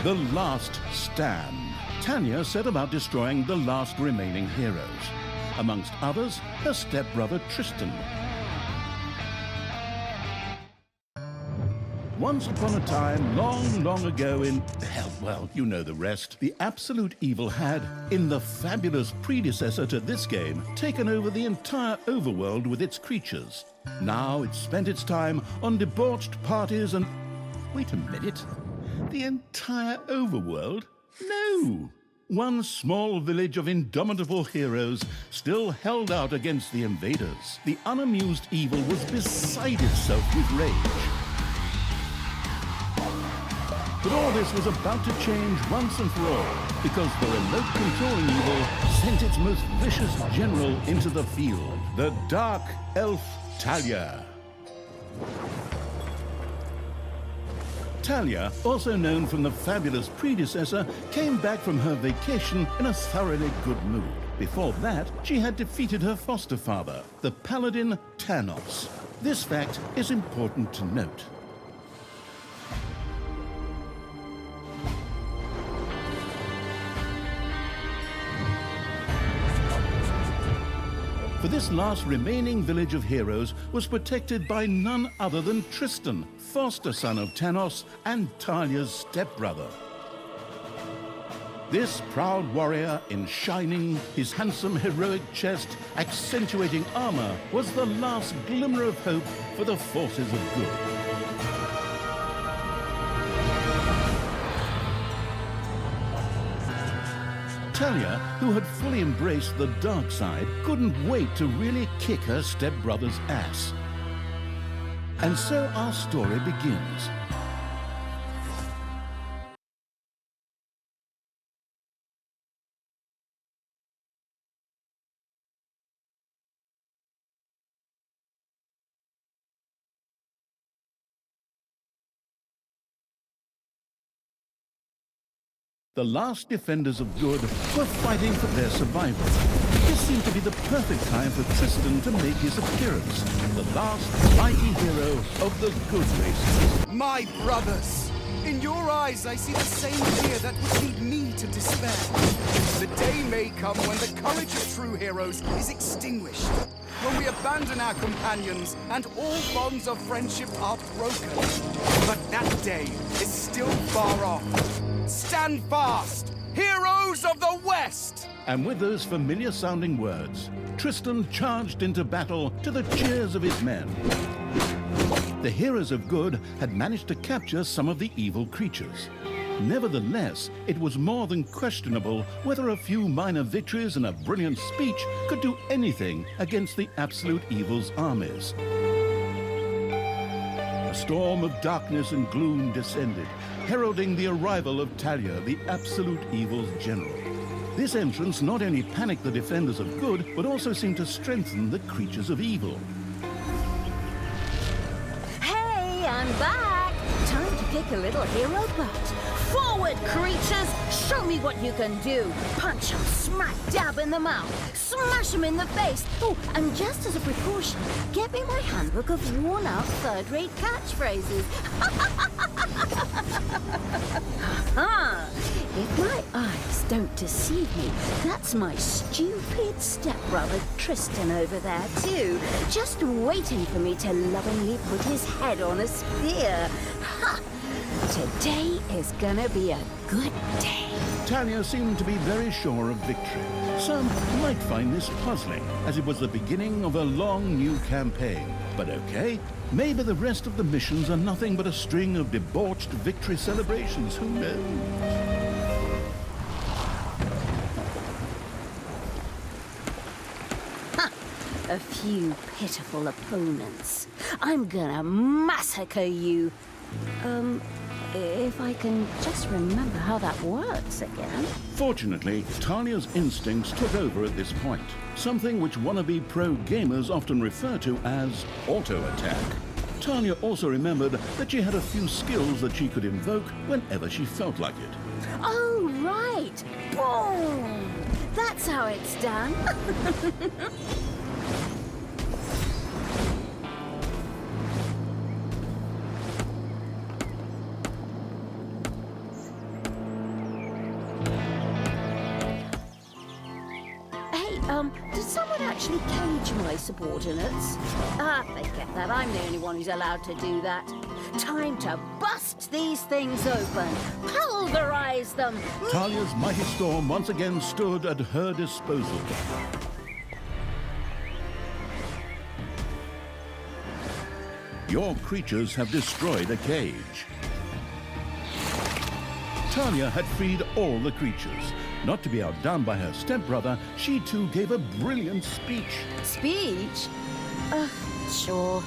The Last Stand. Talia set about destroying the last remaining heroes. Amongst others, her stepbrother Tristan. Once upon a time, long, long ago in... hell, well, you know the rest. The absolute evil had, in the fabulous predecessor to this game, taken over the entire overworld with its creatures. Now it spent its time on debauched parties and... Wait a minute. The entire overworld? No! One small village of indomitable heroes still held out against the invaders. The unamused evil was beside itself with rage. But all this was about to change once and for all, because the remote controlling evil sent its most vicious general into the field, the dark elf Talia. Talia, also known from the fabulous predecessor, came back from her vacation in a thoroughly good mood. Before that, she had defeated her foster father, the paladin Thanos. This fact is important to note. For this last remaining village of heroes was protected by none other than Tristan, foster son of Thanos and Talia's stepbrother. This proud warrior in shining, his handsome heroic chest accentuating armor, was the last glimmer of hope for the forces of good. Talia, who had fully embraced the dark side, couldn't wait to really kick her stepbrother's ass. And so our story begins. The last defenders of good were fighting for their survival. This seemed to be the perfect time for Tristan to make his appearance, the last mighty hero of the good races. My brothers! In your eyes, I see the same fear that would lead me to despair. The day may come when the courage of true heroes is extinguished, when we abandon our companions and all bonds of friendship are broken. But that day is still far off. Stand fast, heroes of the West! And with those familiar-sounding words, Tristan charged into battle to the cheers of his men. The heroes of good had managed to capture some of the evil creatures. Nevertheless, it was more than questionable whether a few minor victories and a brilliant speech could do anything against the absolute evil's armies. A storm of darkness and gloom descended, heralding the arrival of Talia, the absolute evil's general. This entrance not only panicked the defenders of good, but also seemed to strengthen the creatures of evil. Hey, I'm back! Time to kick a little hero butt. Forward, creatures! Show me what you can do! Punch 'em smack dab in the mouth! Smash 'em in the face! Oh, and just as a precaution, get me my handbook of worn-out third-rate catchphrases. Aha! If my eyes don't deceive me, that's my stupid stepbrother Tristan over there too, just waiting for me to lovingly put his head on a spear. Ha! Today is gonna be a good day. Talia seemed to be very sure of victory. Some might find this puzzling, as it was the beginning of a long new campaign. But okay, maybe the rest of the missions are nothing but a string of debauched victory celebrations, who knows? A few pitiful opponents. I'm gonna massacre you. If I can just remember how that works again. Fortunately, Talia's instincts took over at this point, something which wannabe pro gamers often refer to as auto-attack. Talia also remembered that she had a few skills that she could invoke whenever she felt like it. Oh, right! Boom! That's how it's done. can't actually cage my subordinates. Ah, forget that. I'm the only one who's allowed to do that. Time to bust these things open. Pulverize them. Talia's mighty storm once again stood at her disposal. Your creatures have destroyed a cage. Talia had freed all the creatures. Not to be outdone by her stepbrother, she too gave a brilliant speech. Speech? Sure.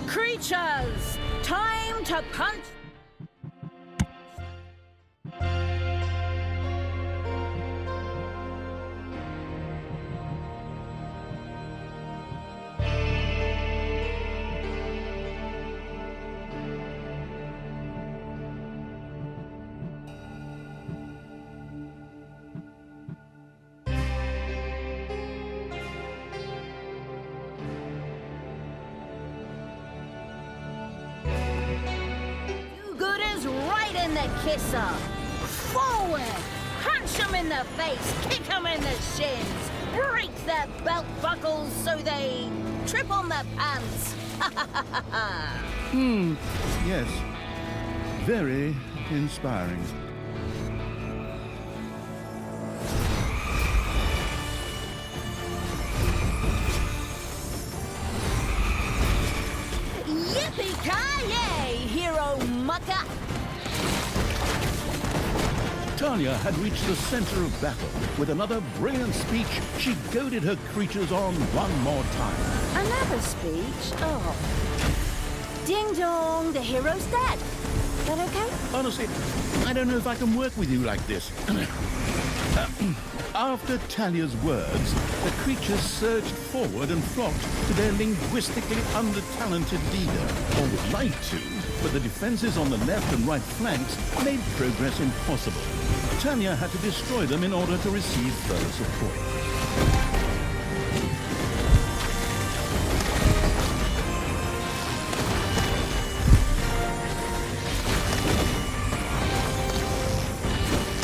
Creatures! Time to punch! Kisser. Forward! Punch them in the face, kick them in the shins, break their belt buckles so they trip on their pants. Yes. Very inspiring. Yippee-ki-yay, hero mucker! Talia had reached the center of battle. With another brilliant speech, she goaded her creatures on one more time. Another speech? Oh. Ding dong, the hero's dead. That okay? Honestly, I don't know if I can work with you like this. After Talia's words, the creatures surged forward and flocked to their linguistically under-talented leader, or would like to, but the defenses on the left and right flanks made progress impossible. Talia had to destroy them in order to receive further support.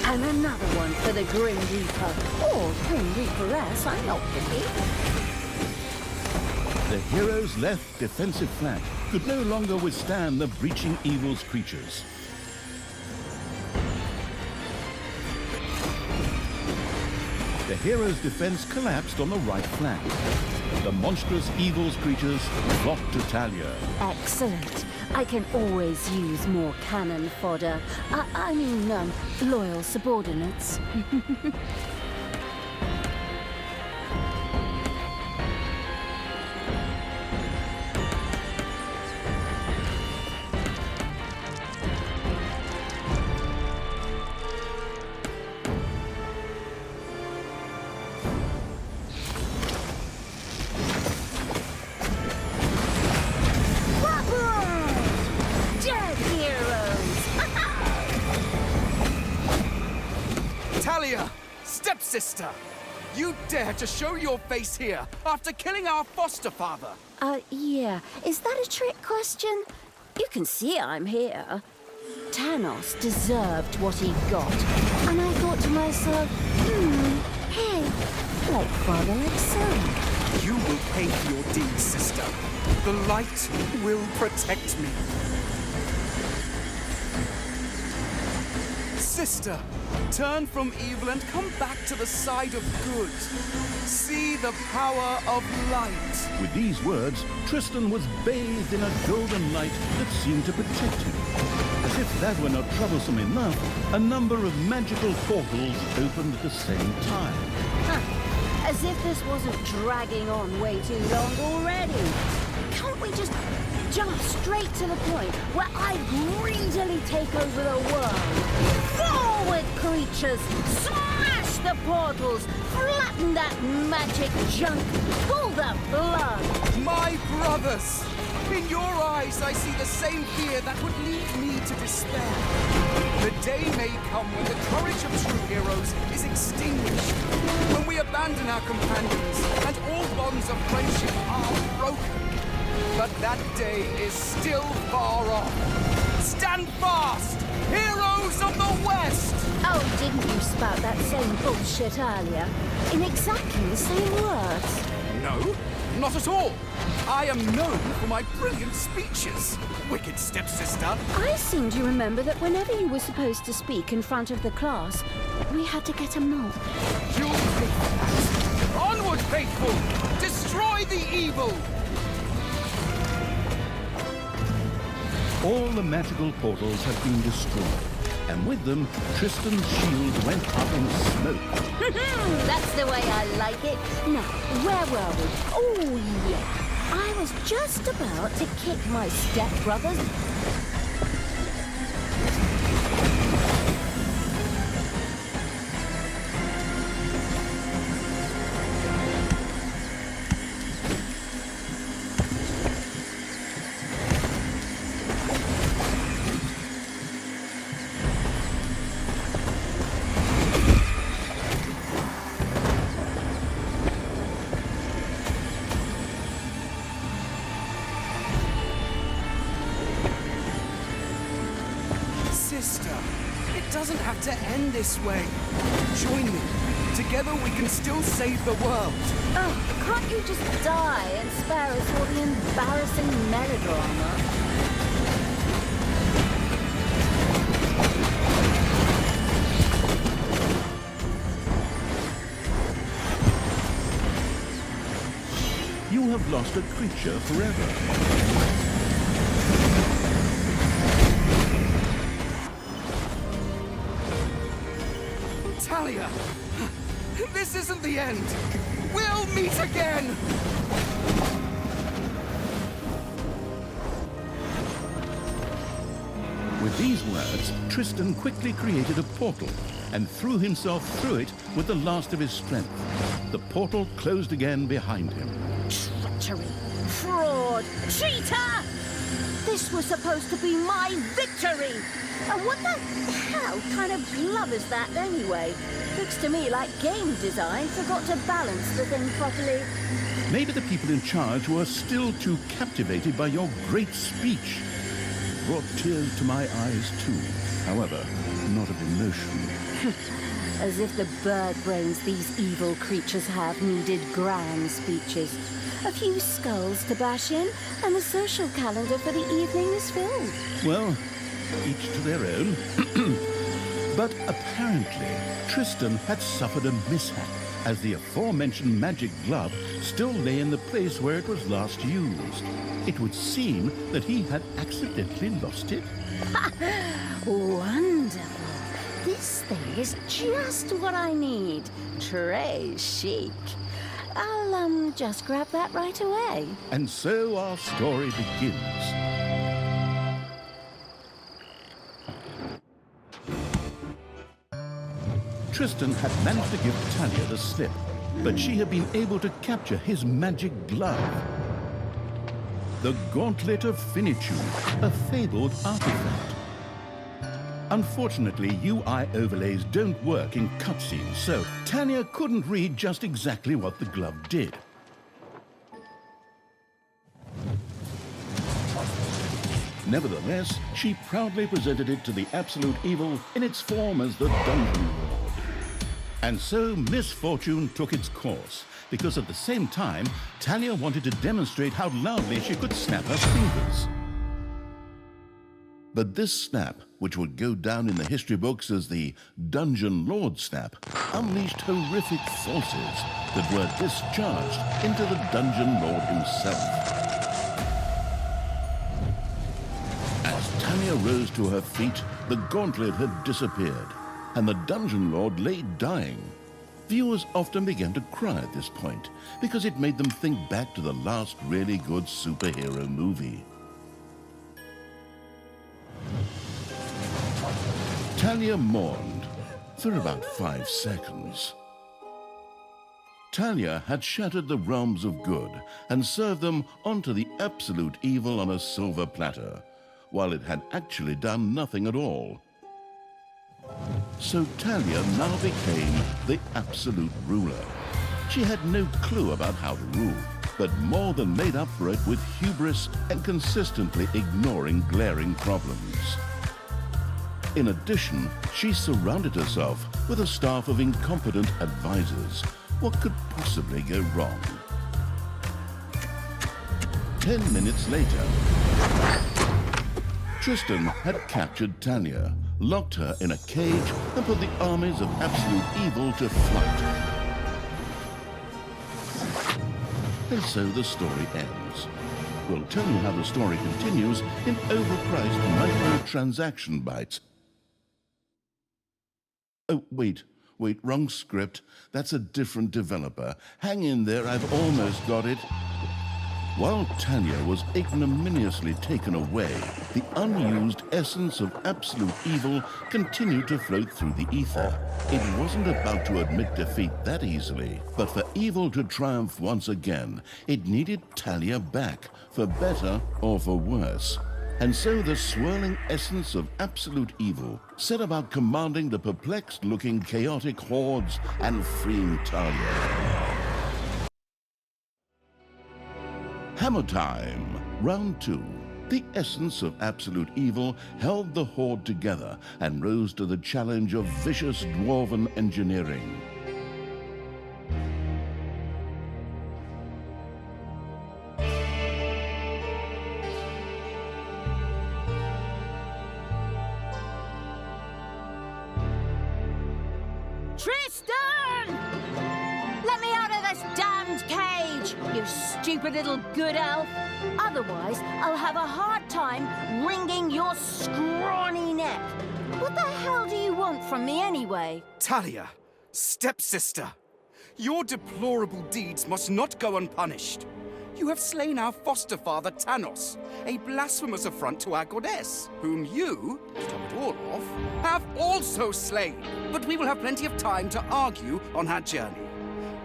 And another one for the Grim Reaper. Or Grim Reaperess, I'm not picky. The hero's left defensive flank could no longer withstand the breaching evil's creatures. The hero's defense collapsed on the right flank. The monstrous evil's creatures flocked to Talia. Excellent. I can always use more cannon fodder. I mean, loyal subordinates. Dead heroes! Talia, stepsister! You dare to show your face here after killing our foster father! Yeah. Is that a trick question? You can see I'm here. Thanos deserved what he got. And I thought to myself, hey, like father, like son. You will pay for your deeds, sister. The light will protect me. Sister, turn from evil and come back to the side of good. See the power of light. With these words, Tristan was bathed in a golden light that seemed to protect him. As if that were not troublesome enough, a number of magical portals opened at the same time. As if this wasn't dragging on way too long already. Can't we just jump straight to the point where I greedily take over the world? Forward, creatures! Smash the portals! Flatten that magic junk! Pull the blood! My brothers! In your eyes, I see the same fear that would lead me to despair. The day may come when the courage of true heroes is extinguished, when we abandon our companions and all bonds of friendship are broken. But that day is still far off. Stand fast! Heroes of the West! Oh, didn't you spout that same bullshit earlier? In exactly the same words. No, not at all. I am known for my brilliant speeches, wicked stepsister. I seem to remember that whenever you were supposed to speak in front of the class, we had to get a nod. You'll pay for that. Onward, faithful! Destroy the evil! All the magical portals have been destroyed, and with them, Tristan's shield went up in smoke. That's the way I like it. Now, where were we? Oh, yeah. I was just about to kick my stepbrother's... Sister, it doesn't have to end this way. Join me. Together we can still save the world. Oh, can't you just die and spare us all the embarrassing melodrama? You have lost a creature forever. Talia, this isn't the end. We'll meet again. With these words, Tristan quickly created a portal and threw himself through it with the last of his strength. The portal closed again behind him. Treachery! Fraud! Cheater! This was supposed to be my victory! And what the hell kind of glove is that anyway? Looks to me like game design forgot to balance the thing properly. Maybe the people in charge were still too captivated by your great speech. It brought tears to my eyes too. However, not of emotion. As if the bird brains these evil creatures have needed grand speeches. A few skulls to bash in, and the social calendar for the evening is filled. Well, each to their own. But apparently, Tristan had suffered a mishap, as the aforementioned magic glove still lay in the place where it was last used. It would seem that he had accidentally lost it. Wonderful. This thing is just what I need. Très chic. I'll, just grab that right away. And so our story begins. Tristan had managed to give Talia the slip, but she had been able to capture his magic glove. The Gauntlet of Finitude, a fabled artifact. Unfortunately, UI overlays don't work in cutscenes, so Talia couldn't read just exactly what the glove did. Nevertheless, she proudly presented it to the Absolute Evil in its form as the Dungeon Lord. And so misfortune took its course, because at the same time, Talia wanted to demonstrate how loudly she could snap her fingers. But this snap, which would go down in the history books as the Dungeon Lord snap, unleashed horrific forces that were discharged into the Dungeon Lord himself. As Talia rose to her feet, the gauntlet had disappeared, and the Dungeon Lord lay dying. Viewers often began to cry at this point, because it made them think back to the last really good superhero movie. Talia mourned for about 5 seconds. Talia had shattered the realms of good and served them onto the absolute evil on a silver platter, while it had actually done nothing at all. So Talia now became the absolute ruler. She had no clue about how to rule, but more than made up for it with hubris and consistently ignoring glaring problems. In addition, she surrounded herself with a staff of incompetent advisors. What could possibly go wrong? 10 minutes later, Tristan had captured Talia, locked her in a cage, and put the armies of absolute evil to flight. And so the story ends. We'll tell you how the story continues in overpriced microtransaction bites. Oh, wait, wrong script. That's a different developer. Hang in there, I've almost got it. While Talia was ignominiously taken away, the unused essence of absolute evil continued to float through the ether. It wasn't about to admit defeat that easily, but for evil to triumph once again, it needed Talia back, for better or for worse. And so the swirling essence of absolute evil set about commanding the perplexed-looking chaotic hordes and freeing Talia. Hammer time! Round 2. The essence of absolute evil held the horde together and rose to the challenge of vicious dwarven engineering. Tristan! Let me out of this damned cage, you stupid little good elf. Otherwise, I'll have a hard time wringing your scrawny neck. What the hell do you want from me anyway? Talia, stepsister, your deplorable deeds must not go unpunished. You have slain our foster father Thanos, a blasphemous affront to our goddess, whom you, to top it all off, have also slain. But we will have plenty of time to argue on our journey.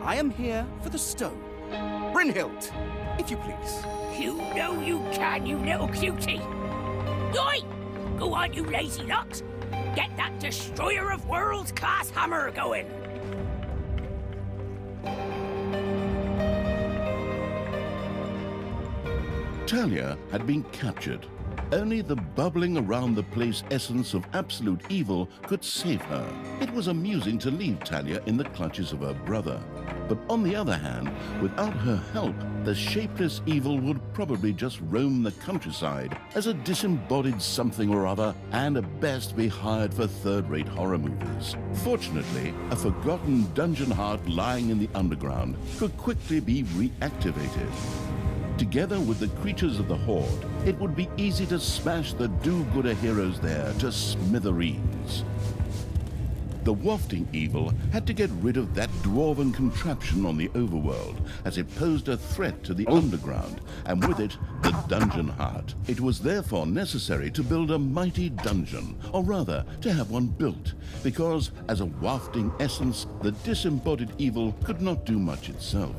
I am here for the stone. Brynhild, if you please. You know you can, you little cutie. Oi! Go on, you lazy locks. Get that destroyer of worlds class hammer going. Talia had been captured. Only the bubbling around the place essence of absolute evil could save her. It was amusing to leave Talia in the clutches of her brother. But on the other hand, without her help, the shapeless evil would probably just roam the countryside as a disembodied something or other, and at best be hired for third-rate horror movies. Fortunately, a forgotten dungeon heart lying in the underground could quickly be reactivated. Together with the creatures of the Horde, it would be easy to smash the do-gooder heroes there to smithereens. The wafting evil had to get rid of that dwarven contraption on the overworld, as it posed a threat to the underground, and with it, the dungeon heart. It was therefore necessary to build a mighty dungeon, or rather, to have one built, because as a wafting essence, the disembodied evil could not do much itself.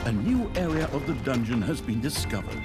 A new area of the dungeon has been discovered.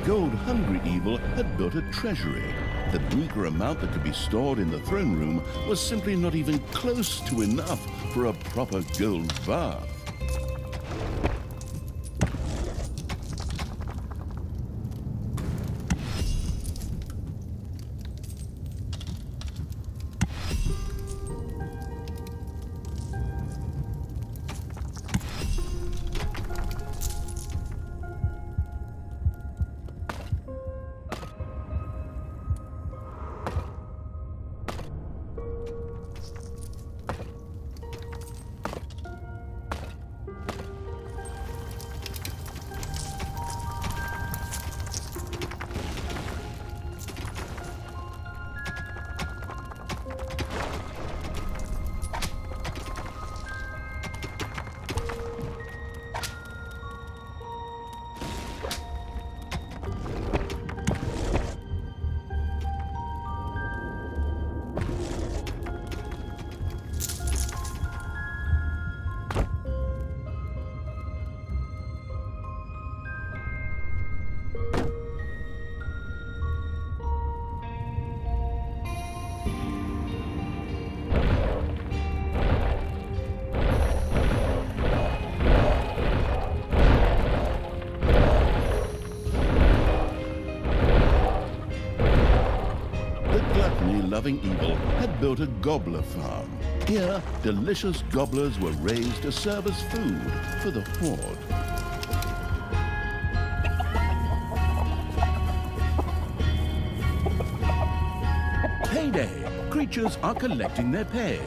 gold-hungry evil had built a treasury. The meager amount that could be stored in the throne room was simply not even close to enough for a proper gold bath. Loving evil had built a gobbler farm. Here, delicious gobblers were raised to serve as food for the horde. Payday! Creatures are collecting their pay.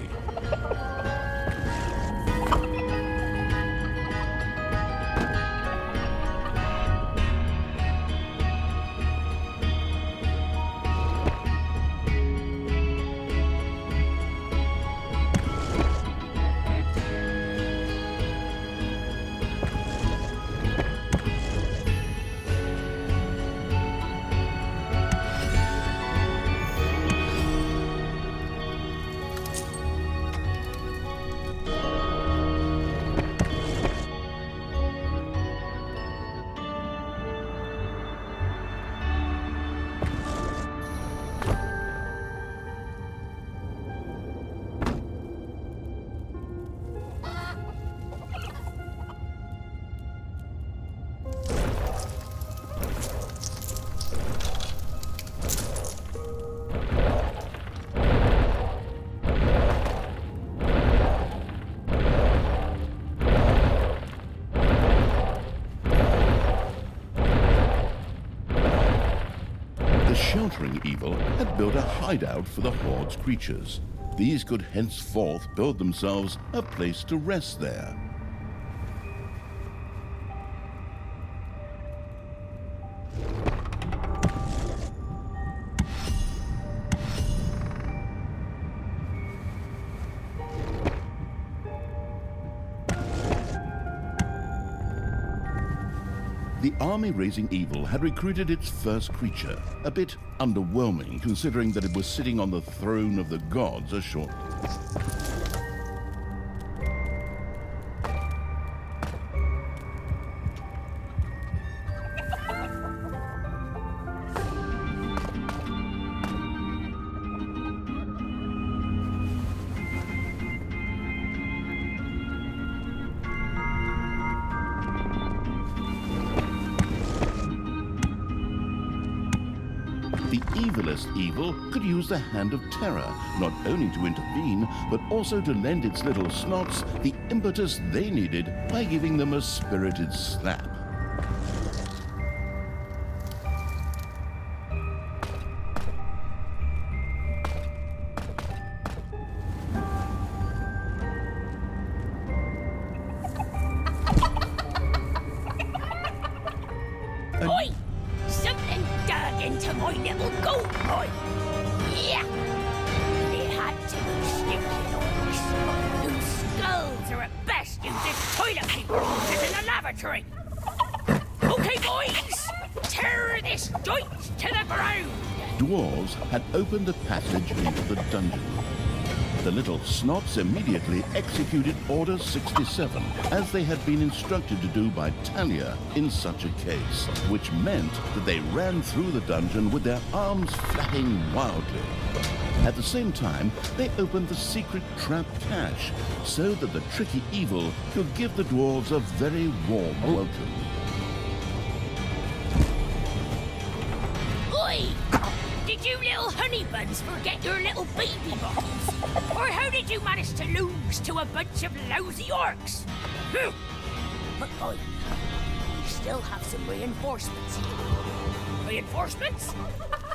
Sheltering evil had built a hideout for the horde's creatures. These could henceforth build themselves a place to rest there. The army raising evil had recruited its first creature, a bit underwhelming considering that it was sitting on the throne of the gods a short... The evilest evil could use the hand of terror, not only to intervene, but also to lend its little snots the impetus they needed by giving them a spirited slap. Oi! Something dug into my little gold mine. Yeah! It had to be sniffing on this. Whose skulls are at best used as toilet paper holders in the lavatory. Okay, boys! Tear this joint to the ground! Dwarves had opened a passage into the dungeon. The little snots immediately executed Order 67, as they had been instructed to do by Talia in such a case, which meant that they ran through the dungeon with their arms flapping wildly. At the same time, they opened the secret trap cache, so that the tricky evil could give the dwarves a very warm welcome. Oi! Did you little honey buns forget your little baby bottles? Or how did you manage to lose to a bunch of lousy orcs? But boy, we still have some reinforcements here. Reinforcements?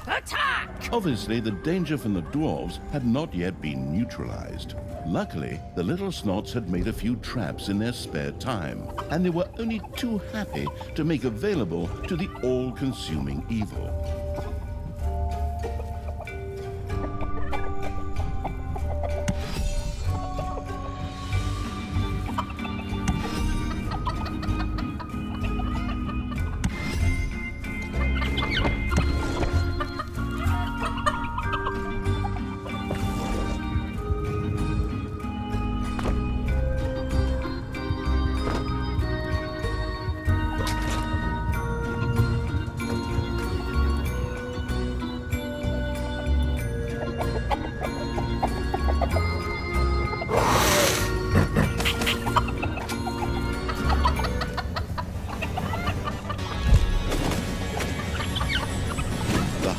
Attack! Obviously, the danger from the dwarves had not yet been neutralized. Luckily, the little snots had made a few traps in their spare time, and they were only too happy to make available to the all-consuming evil.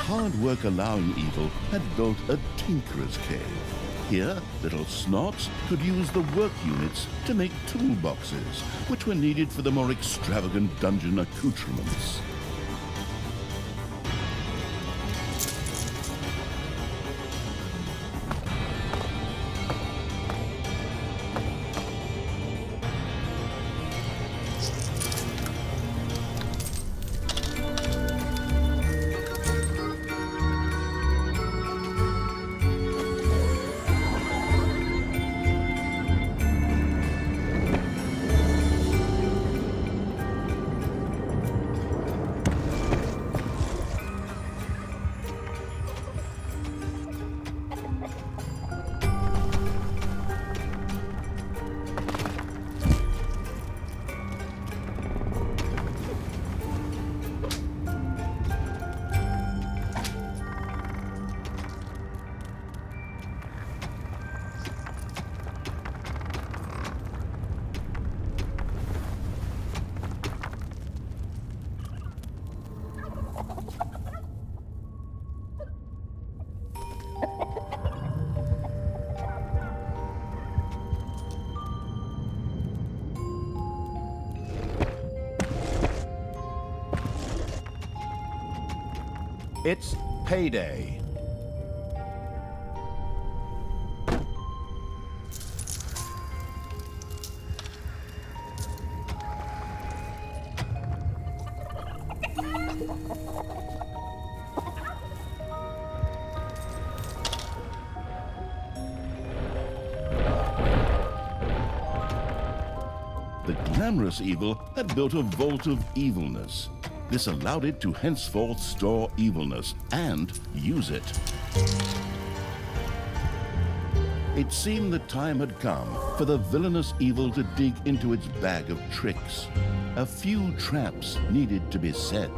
Hard work allowing evil had built a tinkerer's cave. Here, little snots could use the work units to make toolboxes, which were needed for the more extravagant dungeon accoutrements. It's payday. The glamorous evil had built a vault of evilness. This allowed it to henceforth store evilness and use it. It seemed the time had come for the villainous evil to dig into its bag of tricks. A few traps needed to be set.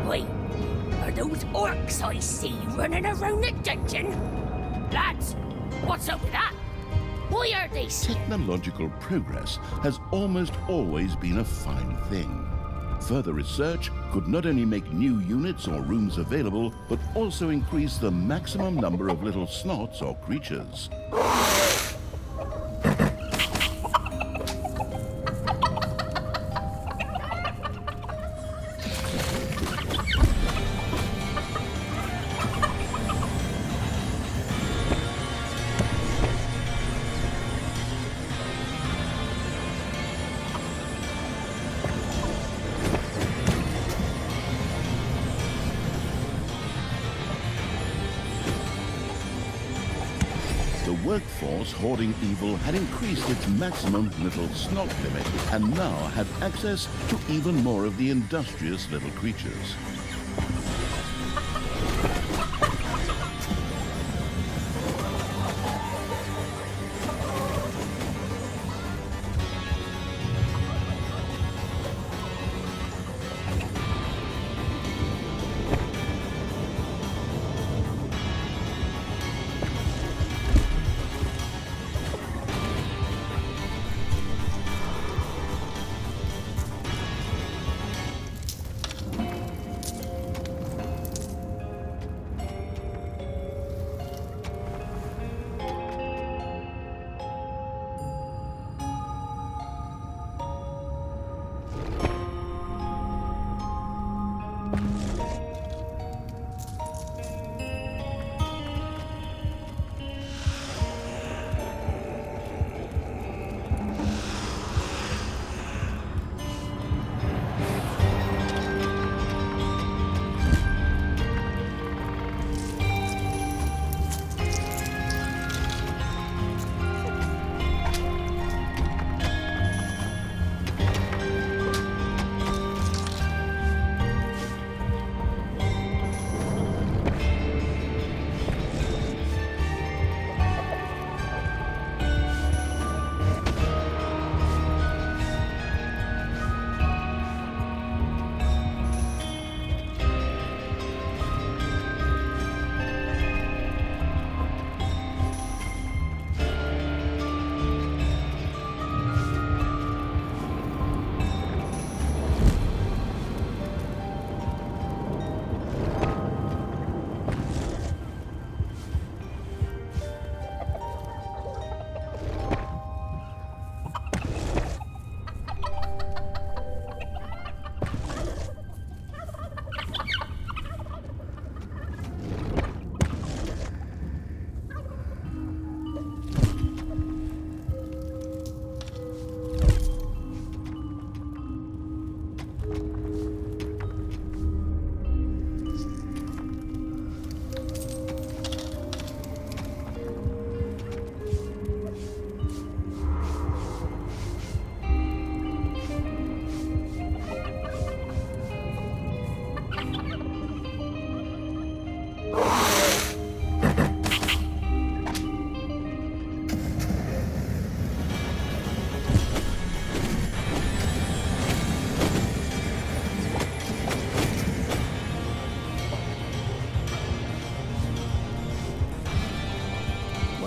Wait, are those orcs I see running around the dungeon? Lads, what's up with that? Why are they Technological progress has almost always been a fine thing. Further research could not only make new units or rooms available, but also increase the maximum number of little snots or creatures. workforce hoarding evil had increased its maximum little snot limit and now had access to even more of the industrious little creatures.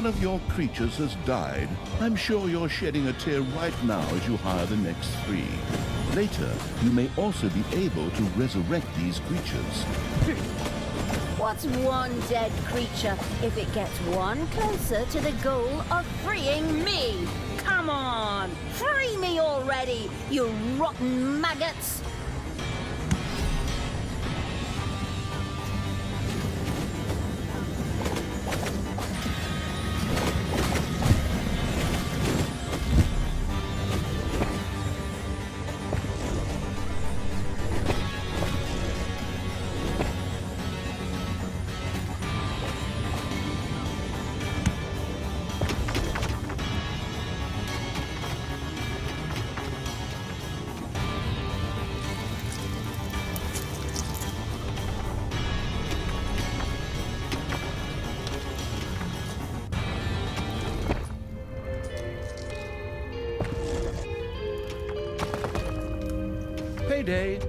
One of your creatures has died. I'm sure you're shedding a tear right now as you hire the next 3. Later, you may also be able to resurrect these creatures. What's one dead creature if it gets one closer to the goal of freeing me? Come on! Free me already, you rotten maggots! Payday!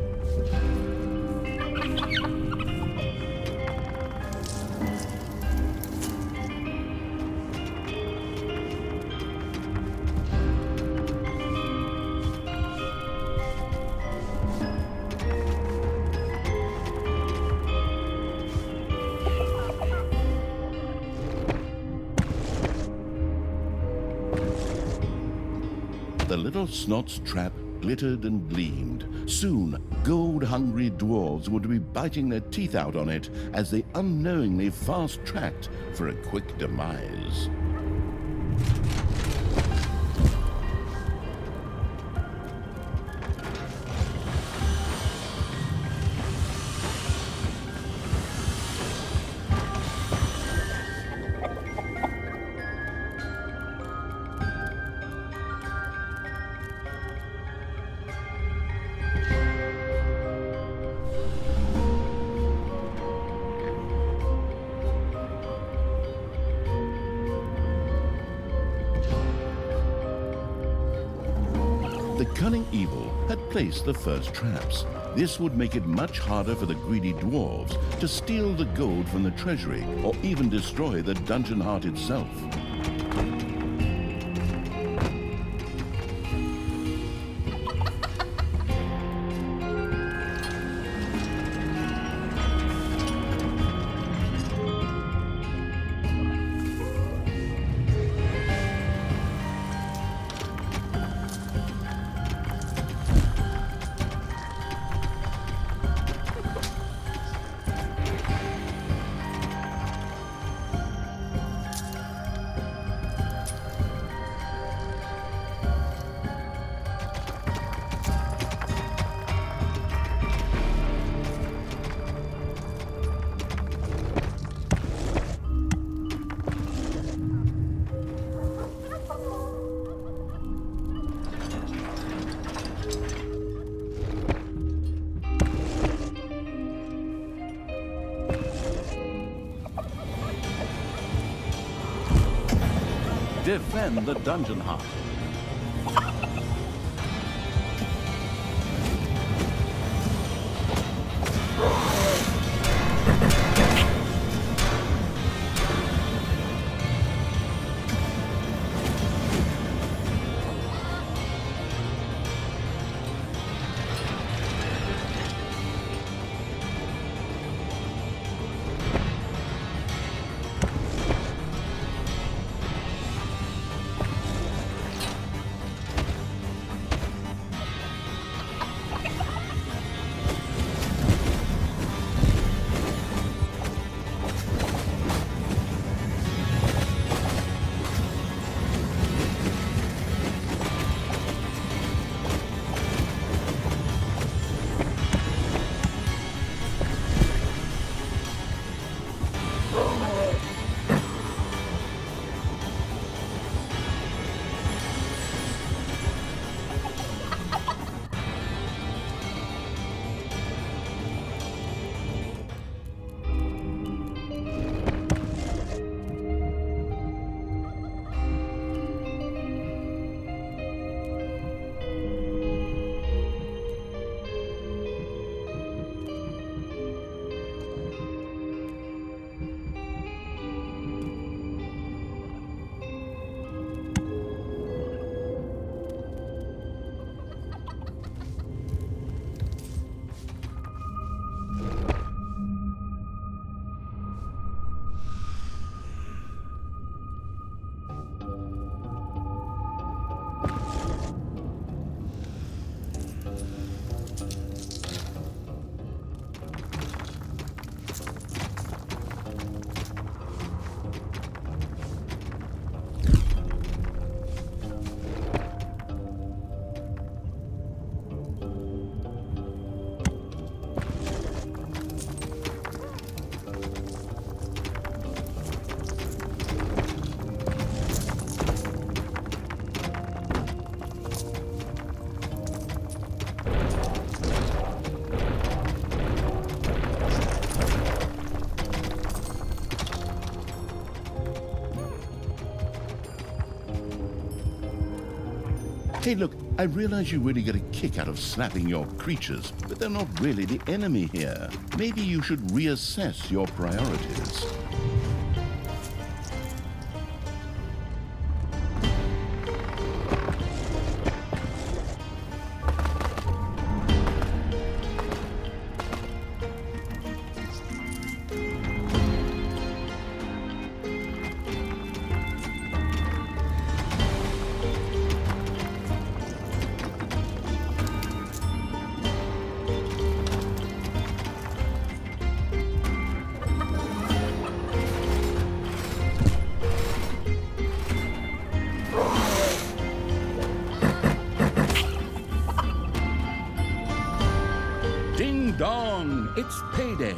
The little snot's trap glittered and gleamed. Soon, gold-hungry dwarves would be biting their teeth out on it as they unknowingly fast-tracked for a quick demise. The cunning evil had placed the first traps. This would make it much harder for the greedy dwarves to steal the gold from the treasury or even destroy the dungeon heart itself. Defend the dungeon heart. Hey, look, I realize you really get a kick out of slapping your creatures, but they're not really the enemy here. Maybe you should reassess your priorities. Ding dong, it's payday.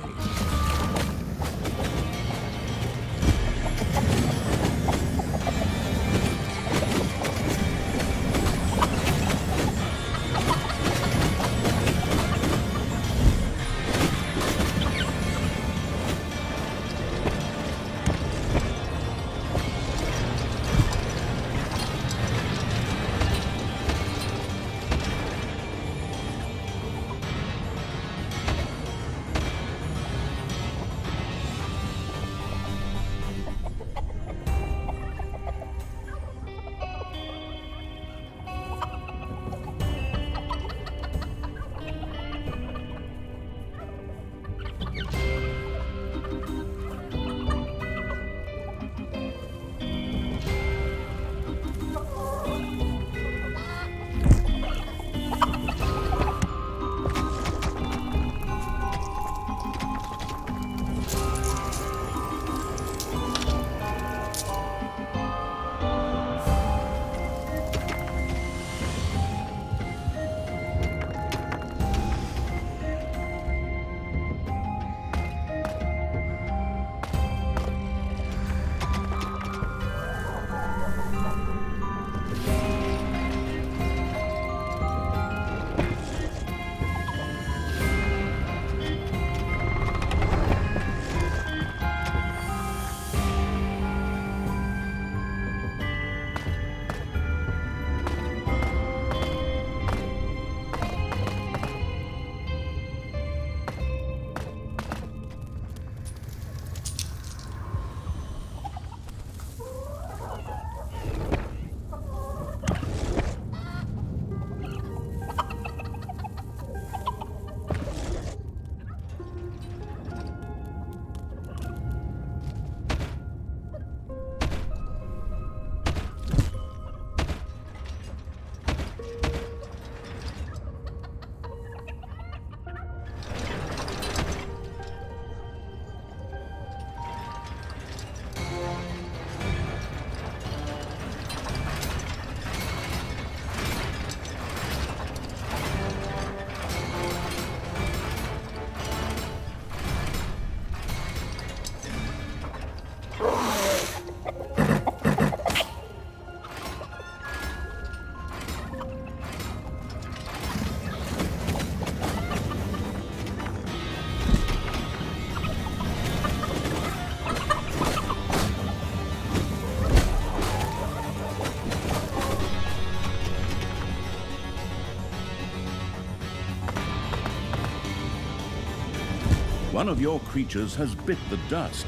One of your creatures has bit the dust.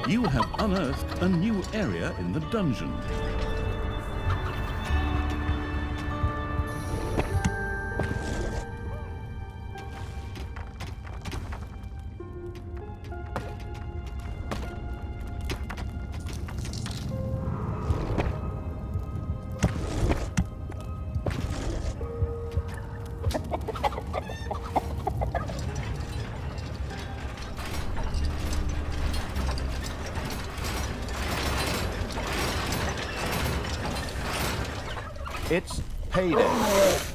You have unearthed a new area in the dungeon. It's payday.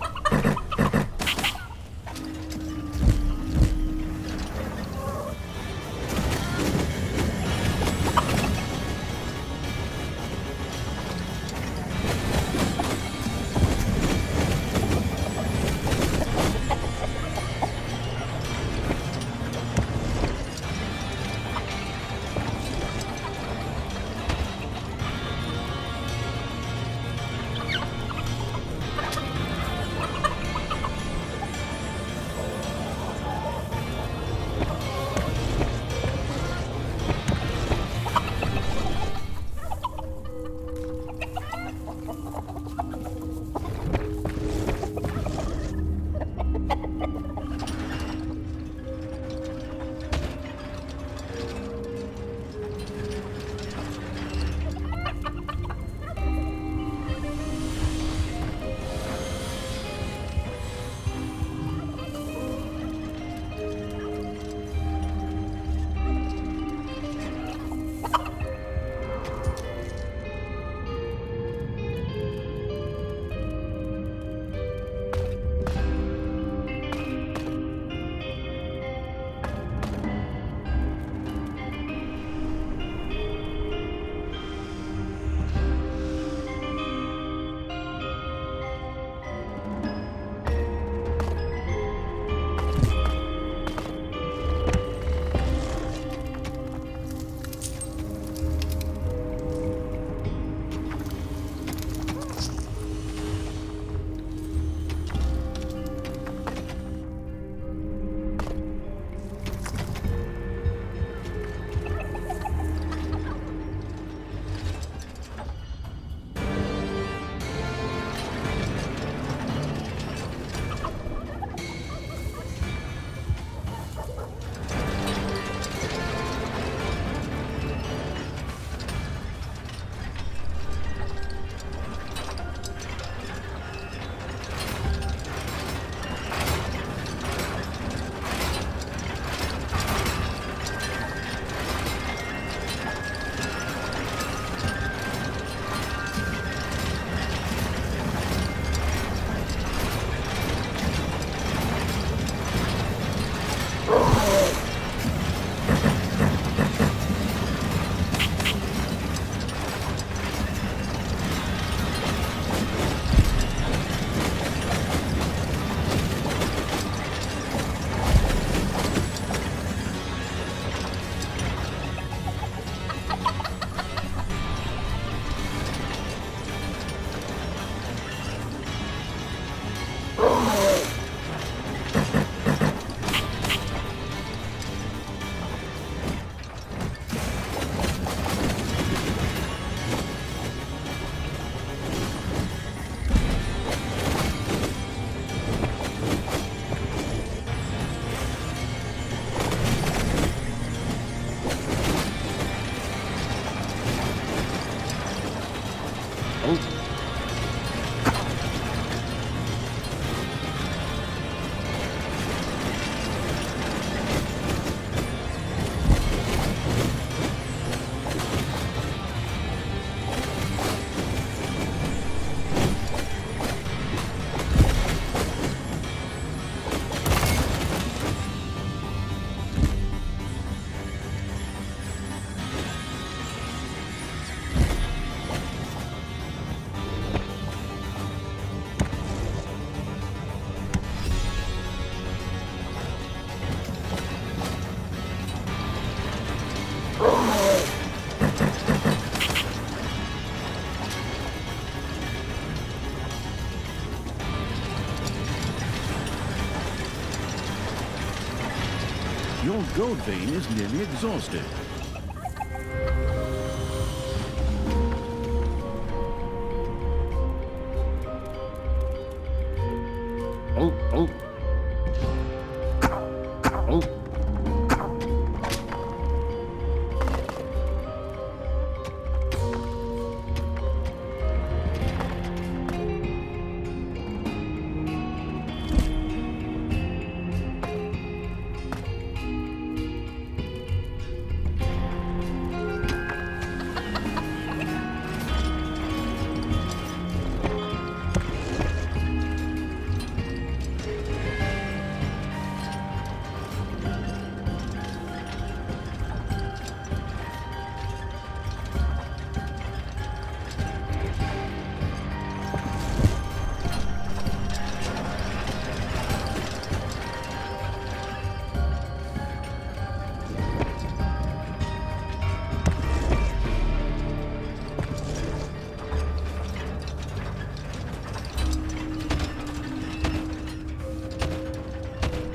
Your gold vein is nearly exhausted.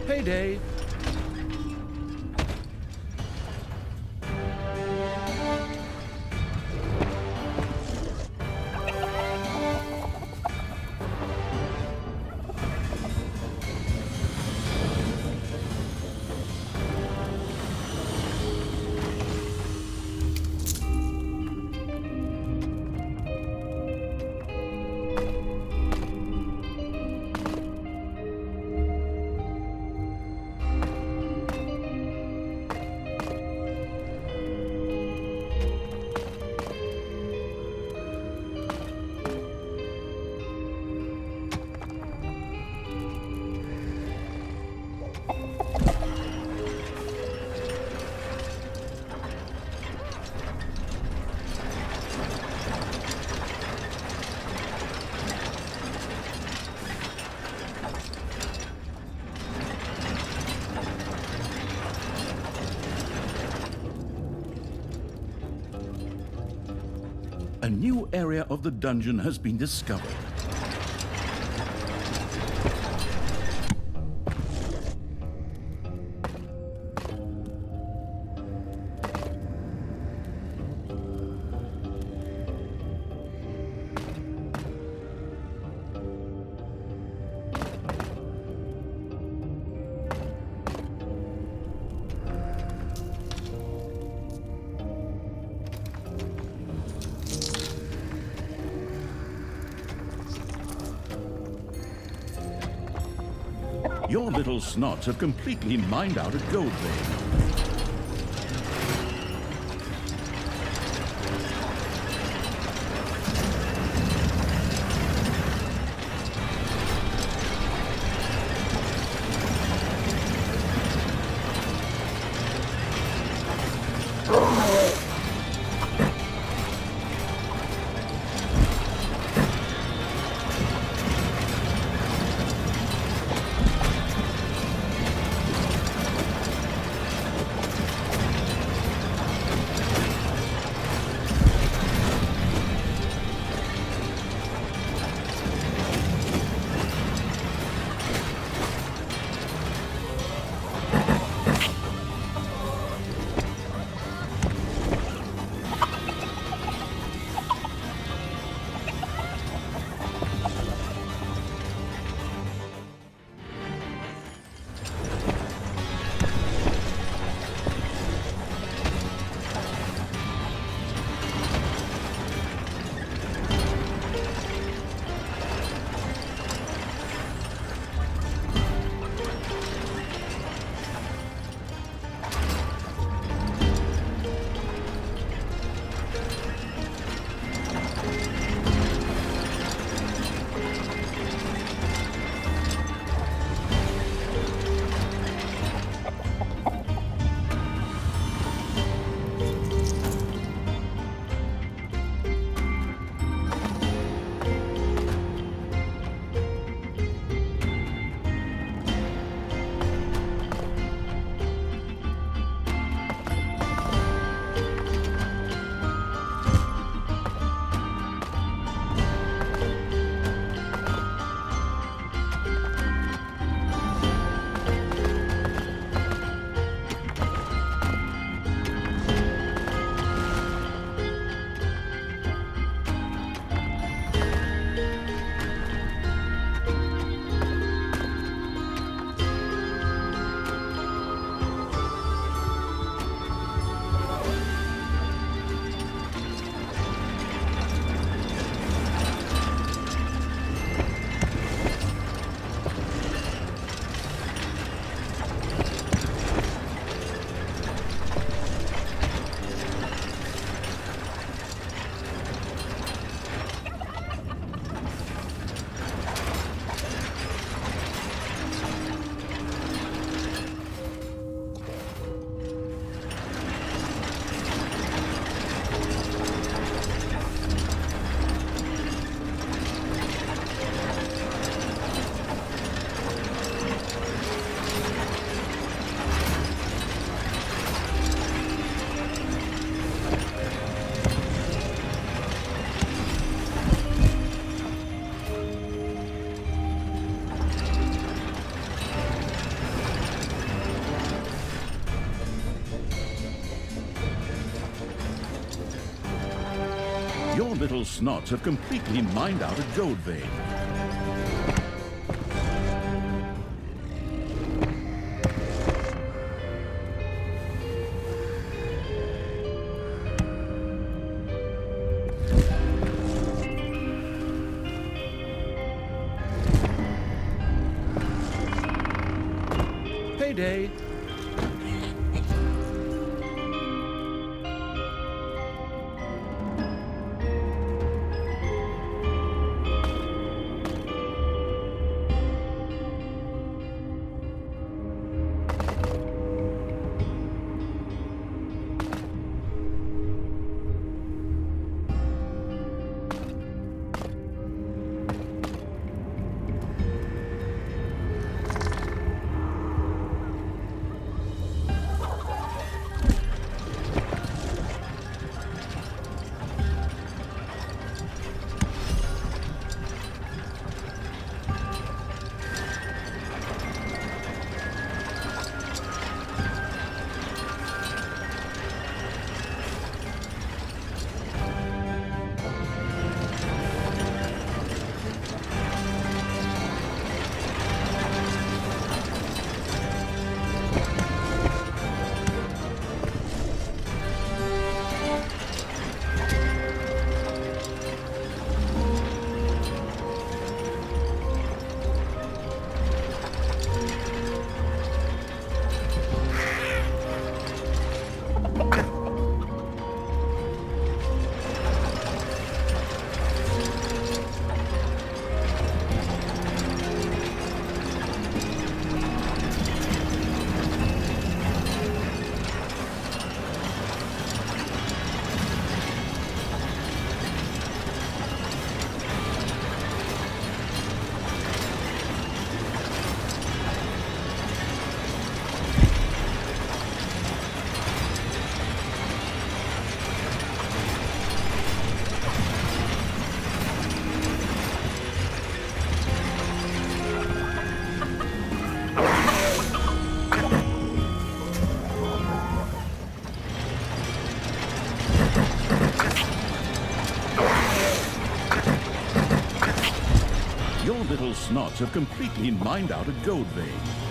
Payday. A new area of the dungeon has been discovered. Your little snots have completely mined out a gold vein. little snots have completely mined out a gold vein. Payday. Your little snots have completely mined out a gold vein.